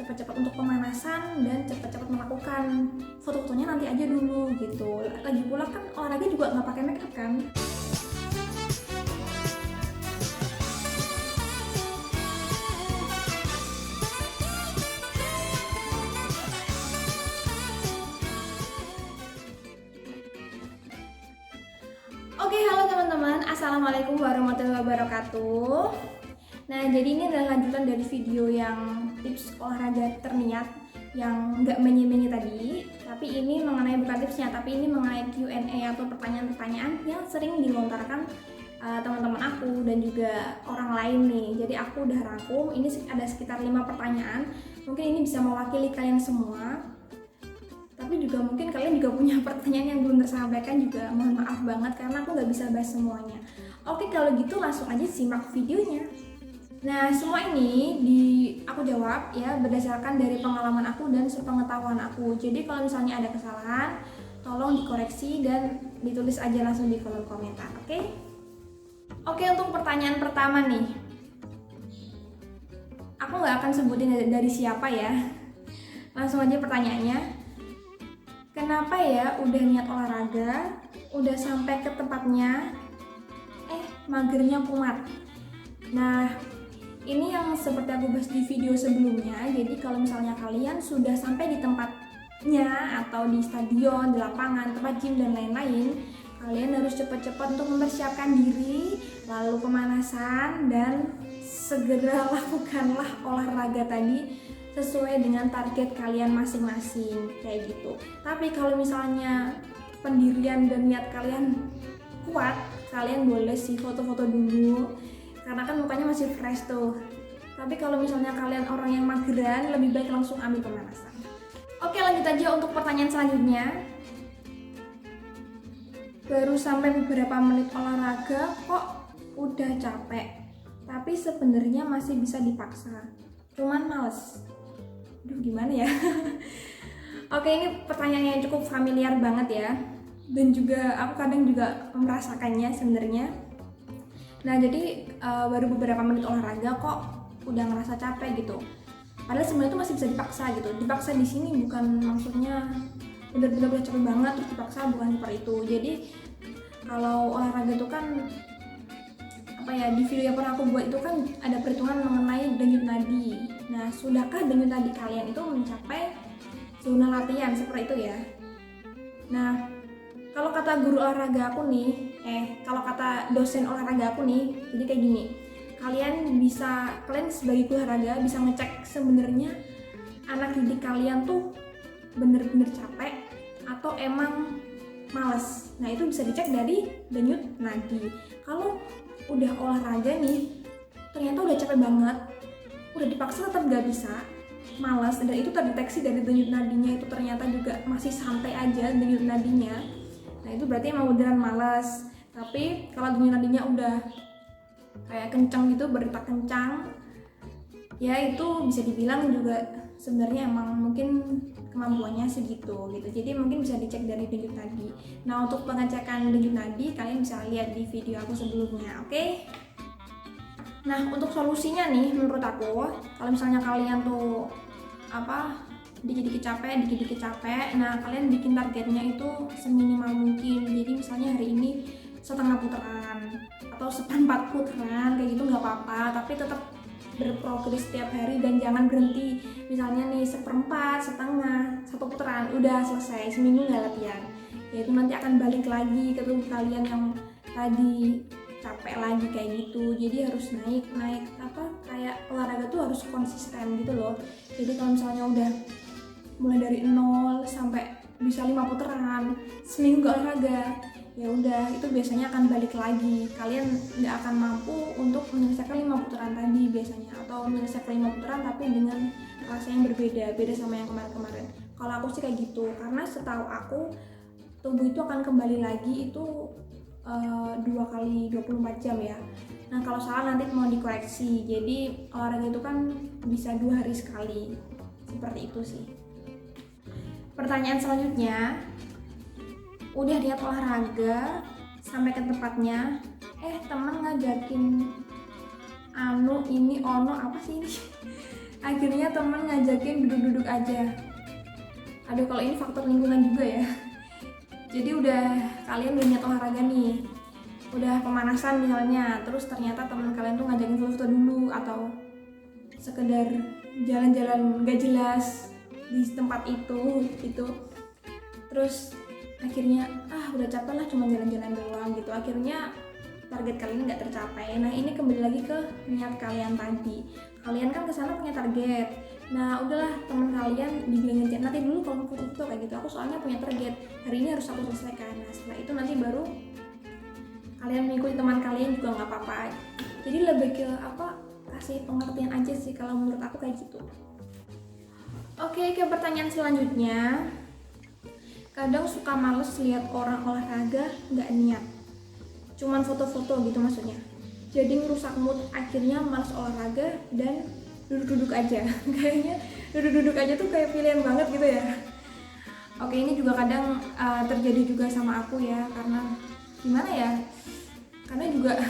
cepat-cepat untuk pemanasan dan cepat-cepat melakukan. Foto-fotonya nanti aja dulu gitu. Lagi pula kan olahraga juga nggak pakai make up kan. Oke, halo teman-teman, assalamualaikum warahmatullahi wabarakatuh. Nah, jadi ini adalah lanjutan dari video yang tips olahraga terniat yang nggak menye-menye tadi. Tapi ini mengenai bukan tipsnya, tapi ini mengenai Q&A atau pertanyaan-pertanyaan yang sering dilontarkan teman-teman aku dan juga orang lain nih. Jadi aku udah rangkum, ini ada sekitar 5 pertanyaan. Mungkin ini bisa mewakili kalian semua. Tapi juga mungkin kalian juga punya pertanyaan yang belum tersampaikan juga, mohon maaf banget karena aku nggak bisa bahas semuanya. Oke, kalau gitu langsung aja simak videonya. Nah, semua ini aku jawab ya berdasarkan dari pengalaman aku dan sepengetahuan aku. Jadi kalau misalnya ada kesalahan, tolong dikoreksi dan ditulis aja langsung di kolom komentar, oke? Oke, untuk pertanyaan pertama nih, aku nggak akan sebutin dari siapa ya. Langsung aja pertanyaannya. Kenapa ya udah niat olahraga, udah sampai ke tempatnya, magernya kumat? Nah, ini yang seperti aku bahas di video sebelumnya. Jadi kalau misalnya kalian sudah sampai di tempatnya atau di stadion, di lapangan, tempat gym dan lain-lain, kalian harus cepat-cepat untuk mempersiapkan diri, lalu pemanasan, dan segera lakukanlah olahraga tadi sesuai dengan target kalian masing-masing kayak gitu. Tapi kalau misalnya pendirian dan niat kalian kuat, kalian boleh sih foto-foto dulu karena kan mukanya masih fresh tuh. Tapi kalau misalnya kalian orang yang mageran, lebih baik langsung ambil pemanasan. Oke, lanjut aja untuk pertanyaan selanjutnya. Baru sampai beberapa menit olahraga kok udah capek, tapi sebenarnya masih bisa dipaksa, cuman males. Aduh, gimana ya? Oke, ini pertanyaan yang cukup familiar banget ya, dan juga aku kadang juga merasakannya sebenarnya. Nah, jadi baru beberapa menit olahraga kok udah ngerasa capek gitu. Padahal sebenarnya itu masih bisa dipaksa gitu. Dipaksa di sini bukan maksudnya benar-benar udah capek banget terus dipaksa, bukan seperti itu. Jadi kalau olahraga itu kan di video yang pernah aku buat itu kan ada perhitungan mengenai denyut nadi. Nah, sudahkah denyut nadi kalian itu mencapai zona latihan seperti itu ya? Nah, kalau kata guru olahraga aku nih, kalau kata dosen olahraga aku nih, jadi kayak gini. Kalian sebagai guru olahraga bisa ngecek sebenarnya anak didik kalian tuh bener-bener capek atau emang males. Nah, itu bisa dicek dari denyut nadi. Kalau udah olahraga nih, ternyata udah capek banget, udah dipaksa tetap gak bisa, malas, dan itu terdeteksi dari denyut nadinya itu ternyata juga masih santai aja denyut nadinya. Nah, itu berarti emang beneran malas. Tapi kalau denyut nadinya udah kayak kencang gitu, berdetak kencang, ya itu bisa dibilang juga sebenarnya emang mungkin kemampuannya segitu gitu. Jadi mungkin bisa dicek dari denyut nadi. Nah, untuk pengecekan denyut nadi kalian bisa lihat di video aku sebelumnya, oke? Nah, untuk solusinya nih menurut aku, kalau misalnya kalian tuh dikit-dikit capek, nah kalian bikin targetnya itu seminimal mungkin. Jadi misalnya hari ini setengah putaran atau seperempat putaran kayak gitu nggak apa-apa, tapi tetap berprogres setiap hari dan jangan berhenti. Misalnya nih seperempat, setengah, satu putaran udah selesai, seminggu nggak latihan, ya itu nanti akan balik lagi ke tubuh kalian yang tadi capek lagi kayak gitu. Jadi harus naik kayak olahraga tuh harus konsisten gitu loh. Jadi kalau misalnya udah mulai dari 0 sampai bisa 5 putaran seminggu nggak olahraga, ya udah itu biasanya akan balik lagi. Kalian nggak akan mampu untuk menyelesaikan 5 putaran tadi biasanya, atau menyelesaikan 5 putaran tapi dengan rasa yang beda sama yang kemarin-kemarin. Kalau aku sih kayak gitu, karena setahu aku tubuh itu akan kembali lagi itu 2 kali 24 jam ya. Nah, kalau salah nanti mau dikoreksi. Jadi olahraga itu kan bisa 2 hari sekali, seperti itu sih. Pertanyaan selanjutnya, udah lihat olahraga sampai ke tempatnya, temen ngajakin ini apa sih ini Akhirnya teman ngajakin duduk-duduk aja. Aduh, kalau ini faktor lingkungan juga ya. Jadi udah kalian udah niat olahraga nih, udah pemanasan misalnya, terus ternyata teman kalian tuh ngajakin foto-foto dulu atau sekedar jalan-jalan gak jelas di tempat itu gitu. Terus akhirnya udah capek lah, cuma jalan-jalan doang gitu. Akhirnya target kalian nggak tercapai. Nah, ini kembali lagi ke niat kalian tadi. Kalian kan kesana punya target. Nah, udahlah, teman kalian dibilang ngerjain nanti dulu kalau foto-foto kayak gitu. Aku soalnya punya target, hari ini harus aku selesaikan. Nah, setelah itu nanti baru kalian mengikuti teman kalian juga nggak apa-apa. Jadi lebih ke kasih pengertian aja sih kalau menurut aku kayak gitu. Oke, ke pertanyaan selanjutnya. Kadang suka males lihat orang olahraga nggak niat, cuman foto-foto gitu maksudnya. Jadi ngerusak mood, akhirnya males olahraga dan duduk-duduk aja. Kayaknya duduk-duduk aja tuh kayak pilihan banget gitu ya. Oke, ini juga kadang terjadi juga sama aku ya, karena gimana ya? Karena juga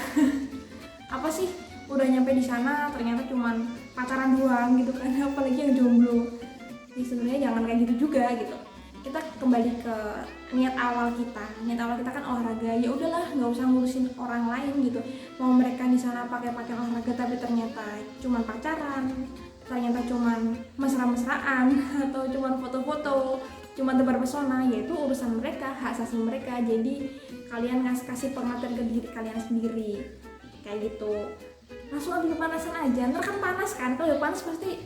apa sih, udah nyampe di sana ternyata cuman pacaran doang gitu kan, apalagi yang jomblo. Jadi sebenarnya jangan kayak gitu juga gitu. Kita kembali ke niat awal kita. Niat awal kita kan olahraga. Ya udahlah, nggak usah ngurusin orang lain gitu. Mau mereka di sana pakai olahraga tapi ternyata cuman pacaran, ternyata cuman mesra-mesraan atau cuman foto-foto, cuman tebar pesona, yaitu urusan mereka, hak asasi mereka. Jadi kalian kasih pengertian ke diri kalian sendiri. Kayak gitu. Langsung ambil pemanasan aja. Ntar kan panas kan. Kalau udah panas pasti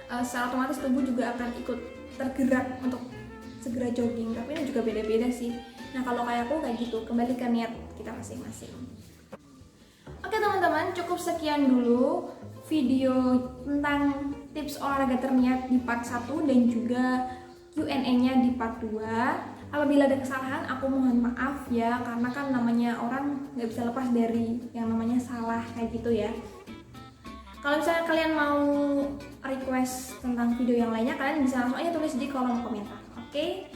secara otomatis tubuh juga akan ikut tergerak untuk segera jogging, tapi ini juga beda-beda sih. Nah, kalau kayak aku kayak gitu, kembali ke niat kita masing-masing. Oke teman-teman, cukup sekian dulu video tentang tips olahraga terniat di part 1 dan juga Q&A-nya di part 2. Apabila ada kesalahan, aku mohon maaf ya, karena kan namanya orang nggak bisa lepas dari yang namanya salah kayak gitu ya. Kalau misalnya kalian mau request tentang video yang lainnya, kalian bisa langsung aja tulis di kolom komentar. Oke,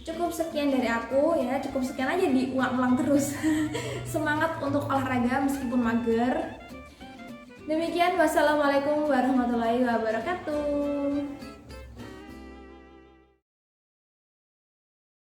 cukup sekian dari aku ya, cukup sekian aja, diulang-ulang terus. Semangat untuk olahraga meskipun mager. Demikian, wassalamualaikum warahmatullahi wabarakatuh.